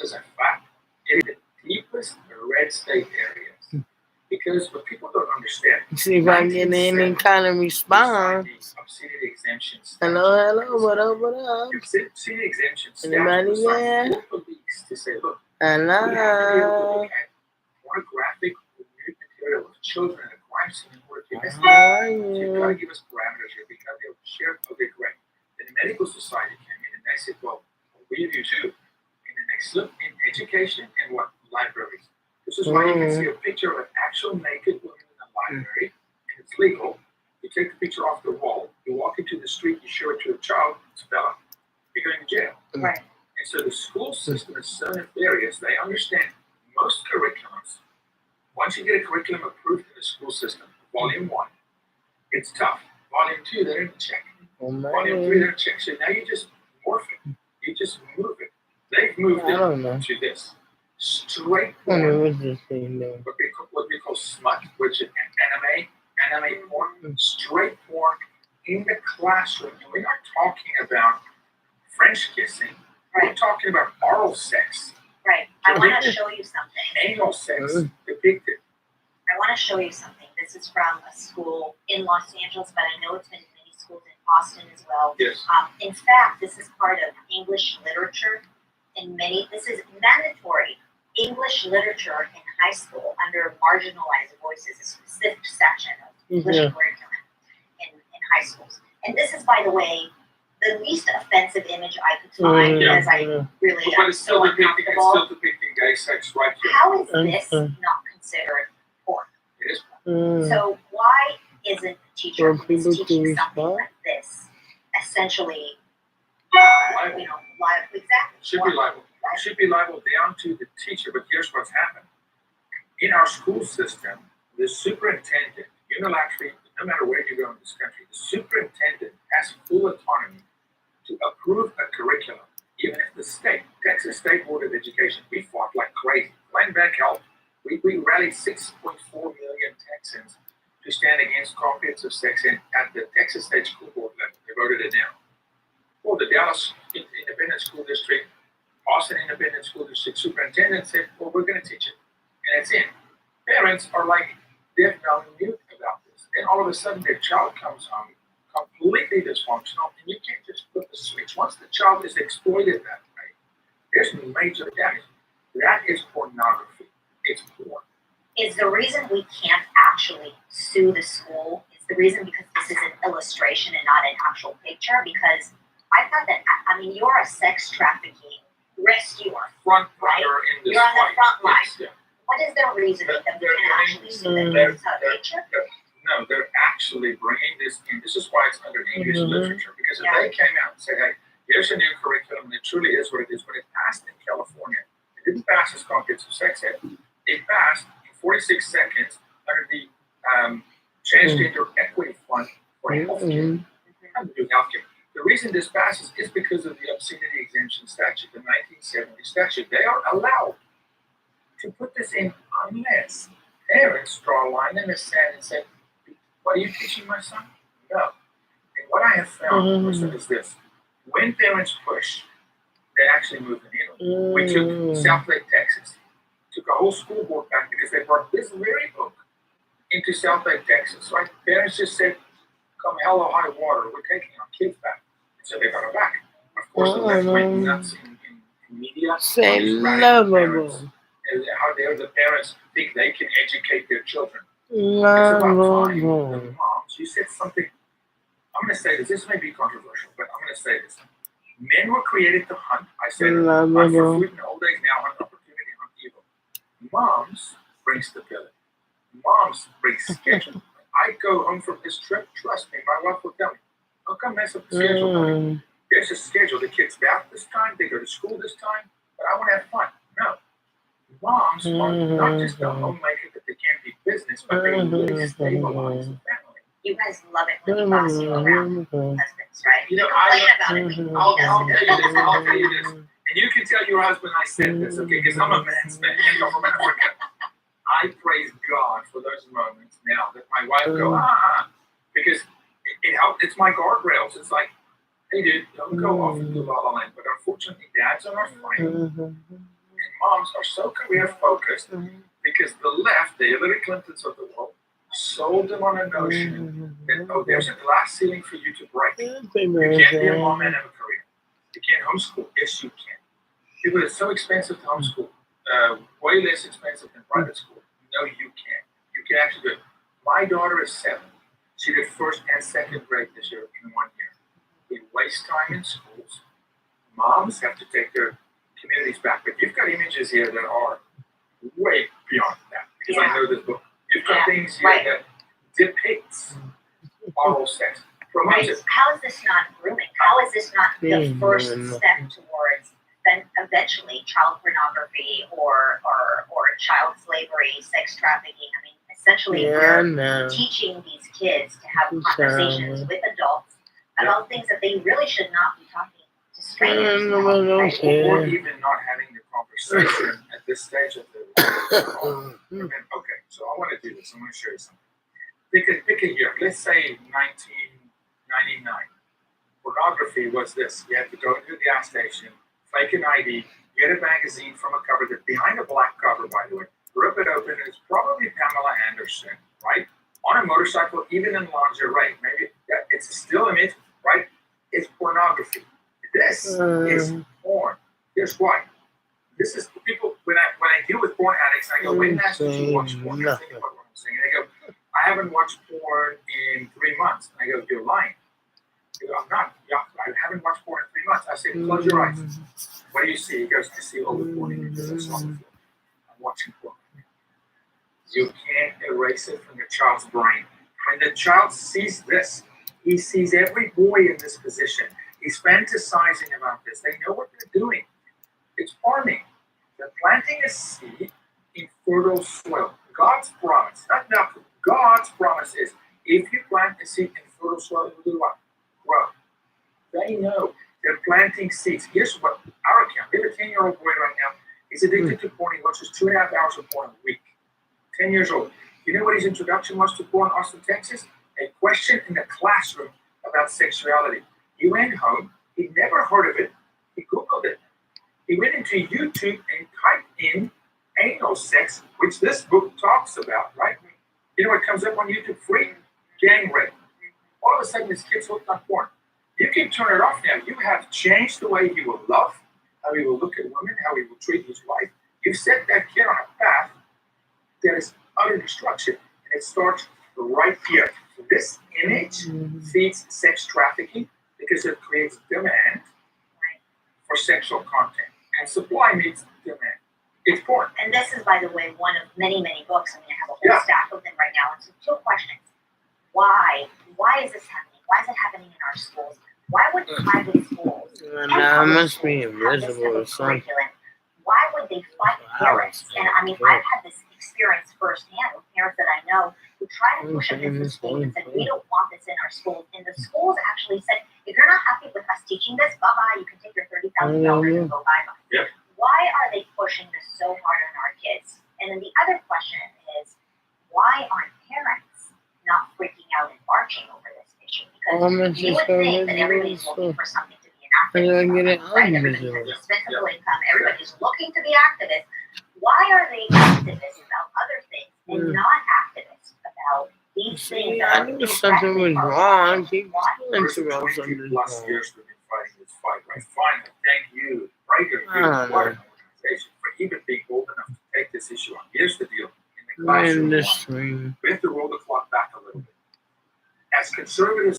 This is a fact. It is the deepest red state areas. Because what people don't understand, See if I get any kind of response. obscenity exemption Hello, what up, what up? Obscenity exemption Anybody there? police to say, look, Hello. we have to be able to look at pornographic or nude material of children at a crime scene in order to investigate. How are So you've got to you? give us parameters here because they'll share. Okay, great. Then the medical society came in and they said, well, we do too. And then they slipped in education and what? Libraries. This is why you can see a picture of an actual naked woman in a library, and it's legal. You take the picture off the wall, you walk into the street, you show it to a child, it's a fella, you're going to jail. Right. And so the school system is so nefarious, they understand most curriculums. Once you get a curriculum approved in the school system, volume 1, it's tough. Volume 2, they don't check. Oh, Volume 3, they don't check. So now you just morph it. You just move it. They've moved I don't know. it to this. Straight I don't know porn, what this thing doing. what we call smut, which is anime porn, straight porn in the classroom. And we're not talking about French kissing. We're talking about oral sex, Right. I want to show you something. anal sex depicted. I want to show you something. This is from a school in Los Angeles, but I know it's been in many schools in Austin as well. Yes. In fact, this is part of English literature. This is mandatory English literature in high school under marginalized voices, a specific section of English curriculum in high schools. And this is, by the way, the least offensive image I could find because I really But am it's still so depicting, uncomfortable. gay sex right here. How is this not considered porn? It is. So why isn't the teacher For who's people to teaching something respond? like this essentially, Liable. liable? Exactly. Should be liable. Should be liable down to the teacher. But here's what's happened. In our school system, the superintendent, unilaterally, no matter where you go in this country, the superintendent has full autonomy to approve a curriculum, even if the state, Texas State Board of Education, we fought like crazy. Glenn Beck helped. We rallied 6.4 million Texans to stand against comprehensive sex at the Texas State School Board level. They voted it down. Well, the Dallas Independent School District, Austin Independent School District superintendent said, well, we're going to teach it. And it's in. Parents are like deaf, dumb, and mute about this. Then all of a sudden their child comes home completely dysfunctional, and you can't just flip the switch. Once the child is exploited that way, there's major damage. That is pornography. It's porn. Is the reason we can't actually sue the school is the reason because this is an illustration and not an actual picture? Because I thought that, you're a sex trafficking rescuer. Front runner in this You're on the front line. Yes, yeah. What is their reason that we can actually sue them? It's a picture? No, they're actually bringing this in. This is why it's under English literature. Because if they came out and said, hey, here's a new curriculum, and it truly is what it is. When it passed in California, it didn't pass as comprehensive sex ed. It passed in 46 seconds under the Transgender Equity Fund for Healthcare. Nothing to do with healthcare. The reason this passes is because of the obscenity exemption statute, the 1970 statute. They are allowed to put this in unless parents draw a line in the sand and say, what are you teaching my son? No. And what I have found is this. When parents push, they actually move the needle. We took South Lake, Texas. Took a whole school board back because they brought this very book into South Lake, Texas. Right? Parents just said, come hell or high water, we're taking our kids back. So they got them back. Of course, the left went nuts in media. Say lovable. How dare the parents think they can educate their children? Lovable. Moms, you said something. I'm going to say this. This may be controversial, but I'm going to say this. Men were created to hunt. I said hunt for food in the old days. Now hunt opportunity, hunt evil. Moms bring stability. Moms bring schedule. I go home from this trip. Trust me, my wife will tell me. Don't come mess up the schedule, buddy. There's a schedule. The kids bath this time. They go to school this time. But I want to have fun. No. Moms are not just a homemaker that they can't be business, but they really stabilize the family. You guys love it when you boss you around husbands, right? You know, I'll tell you this. And you can tell your husband I said this, okay? Because I'm a man's man. I'm from Africa. I praise God for those moments now that my wife go, because it helped. It's my guardrails. It's like, hey, dude, don't go off into la la land. But unfortunately, dads are not fine. moms are so career focused because the left, the Hillary Clintons of the world, sold them on a notion that, oh, there's a glass ceiling for you to break. You can't be a mom and have a career. You can't homeschool. Yes, you can. People, it's so expensive to homeschool. Way less expensive than private school. No, you can't. You can actually do it. My daughter is 7. She did first and second grade this year in 1 year. We waste time in schools. Moms have to take their communities back. But you've got images here that are way beyond that. Because I know this book. You've got things here that depicts oral sex. Promotes it. How is this not grooming? How is this not the first step towards then eventually child pornography or child slavery, sex trafficking? I mean, essentially we're teaching these kids to have conversations with adults about things that they really should not be talking to strangers about, right? Or even not having the conversation at this stage of the okay, so I want to do this. I want to show you something. Pick a year. Let's say 1999. Pornography was this. You had to go to the gas station, fake an ID, get a magazine from a cover that's behind a black cover, by the way, rip it open, and it's probably Pamela Anderson, right? On a motorcycle, even in lingerie. Maybe it's a still image, right? It's pornography. This is porn. Here's why. This is people, when I deal with porn addicts, I go, when last did you watch porn? I think about what I'm saying. And they go, I haven't watched porn in 3 months. And I go, you're lying. They go, I'm not. Yeah, I haven't watched porn in 3 months. I say, close your eyes. What do you see? He goes, I see all the porn images I saw before. I'm watching porn. You can't erase it from the child's brain. When the child sees this, he sees every boy in this position. He's fantasizing about this. They know what they're doing. It's farming. They're planting a seed in fertile soil. God's promise, not nothing. God's promise is, if you plant a seed in fertile soil, it will do what? Grow. They know. They're planting seeds. Here's what our account. We have a 10-year-old boy right now. He's addicted to porn. He watches 2.5 hours of porn a week. 10 years old. You know what his introduction was to porn in Austin, Texas? A question in the classroom about sexuality. He went home. He'd never heard of it. He Googled it. He went into YouTube and typed in anal sex, which this book talks about, right? You know what comes up on YouTube? Free gang rape. All of a sudden, this kid's hooked on porn. You can turn it off now. You have changed the way he will love, how he will look at women, how he will treat his wife. You've set that kid on a path that is utter destruction. And it starts right here. So this image feeds sex trafficking because it creates demand for sexual content. And supply meets demand. It's porn. And this is, by the way, one of many, many books. I mean, I have a whole stack of them right now. And so 2 questions. Why? Why is this happening? Why is it happening in our schools? Why would private schools and must be invisible or something. Why would they fight parents? And I mean, I've had this experience firsthand with parents that I know who try to push it into schools and said, we don't want this in our schools. And the schools actually said, if you're not happy with us teaching this, bye-bye, you can take your $30,000 and go bye-bye. Yep. Why are they pushing this so hard on our kids? And then the other question is, why aren't parents not freaking out and marching over this issue? Because you would think that everybody's looking for something to be an activist, right? Everybody has dispensable income. Everybody's looking to be activists. Why are they activists about other things and not activists about these things? I knew something was wrong. People For 20 plus years we've been fighting this fight, right? Finally, thank you, Breaker, what an organization, for even being bold enough to take this issue on. Here's the deal. In the classroom, we have to roll the clock back a little bit. As conservatives